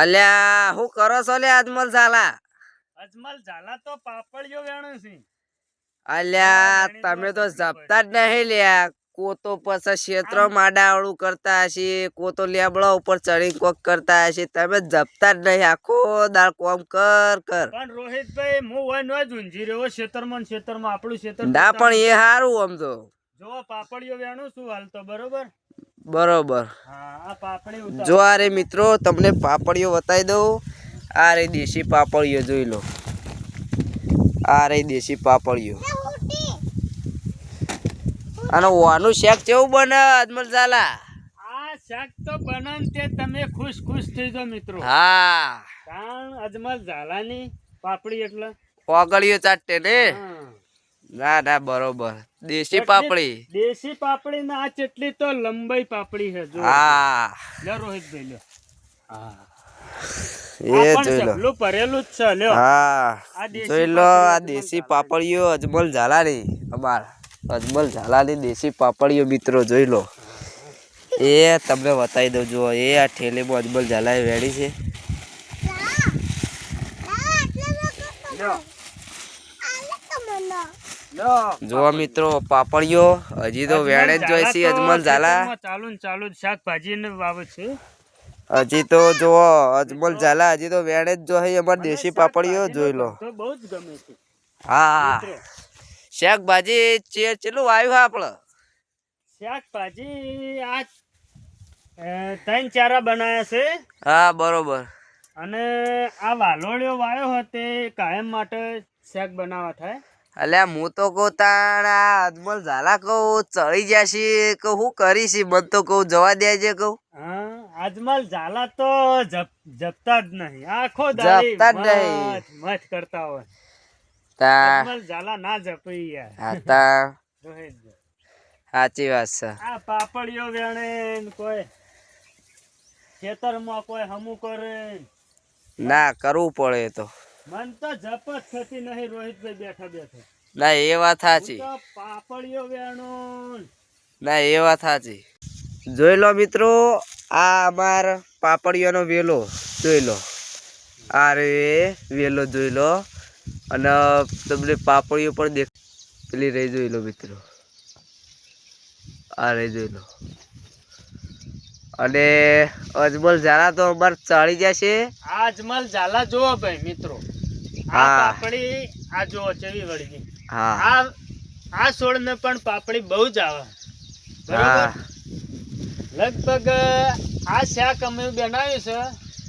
અલ્યા હું કરો છો લે અજમલ ઝાલા? અજમલ ઝાલા તો પાપડિયો વેણું છે. અલ્યા તમે તો જપતા જ નહીં લ્યા. કો તો પછી ક્ષેત્ર માડાવડું કરતા હશે, કો તો લેબડા ઉપર ચડી કોક કરતા હશે. તમે જપતા જ નહીં, આખો દાળ કોમ કર. પણ રોહિતભાઈ હું હોય નો જ ઊંઝી રહ્યો ક્ષેત્રમાં આપણું ક્ષેત્ર ના પણ એ સારું આમ તો. જો પાપડિયો વેણું શું હાલ તો બરોબર. હા આ પાપડી જો આ રે મિત્રો તમને પાપડીઓ બતાવી દઉં. આ રે દેશી પાપડીઓ જોઈ લો. આ રે દેશી પાપડીઓ. અને વાનું શેક કેવું બને અજમલ ઝાલા? આ શાક તો બને તે તમે ખુશ થઈ જાઓ મિત્રો. હા કારણ અજમલ ઝાલાની પાપડી એટલે ઓગળીઓ ચાટે ને. ના બરોબર. દેશી પાપડી ના આ ચટલી તો લંબાઈ પાપડી છે. હા લ્યો રોહિતભાઈ લ્યો. હા એ જોઈ લો. ભરેલું જ છે લ્યો. હા જોઈ લો આ દેશી પાપડીઓ અજમલ ઝાલાની. અમારા અજમલ ઝાલાની દેશી પાપડીઓ મિત્રો જોઈ લો. એ તમને બતાવી દઉં. જુઓ એ આ ઠેલીમાં અજમલ ઝાલાએ વેડી છે. જો મિત્રો પાપડીઓ હજી તો વેડે જ જોઈ છે અજમલ ઝાલા. ચાલુ શાકભાજી ને વાવે છે. હજી તો જો અજમલ ઝાલા હજી તો વેડે જ જો અમાર દેશી પાપડીઓ જોઈ લો. બહુ જ ગમે છે. હા શાકભાજી ચેટલું આવ્યું આપડે? શાકભાજી આ 3 ચારા બનાયા છે. હા બરોબર. અને આ વાલોળિયો વાયો હતો કાયમ માટે શાક બનાવવા થાય. અલ્યા હું તો કહું તાણ આ અજમલ ઝાલા કહું ચડી જશે કે હું કરીશ મન તો કહું જવા દેજે કહું. અજમલ ઝાલા તો જપતા જ નહીં. આખો જપતા જ નહીં મત કરતા હોય. અજમલ ઝાલા ના જપી યાર. સાચી વાત છે. આ પાપડીઓ વેણે કોઈ ખેતરમાં કોઈ હમું કરે ના કરવું પડે તો. મન તો જપ જ થતી નહીં રોહિતભાઈ બેઠા. ના એ વાત સાચી. પાપડીઓ વેણું. ના એ વાત સાચી. જોઈ લો મિત્રો આ અમાર પાપડીઓનો વેલો જોઈ લો. આ રે વેલો જોઈ લો. અને તમને પાપડીઓ પણ પેલી રહી જોઈ લો મિત્રો. આ રે જોઈ લો. અને અજમલ ઝાલા તો અમારે ચડી જશે. આ અજમલ ઝાલા જોવો ભાઈ મિત્રો. આ પાપડી આ જોવો ચેવી વળી. આ છોડ ને પણ પાપડી બહુ જ આવે બરોબર. લગભગ આ શાક અમે બનાવ્યું છે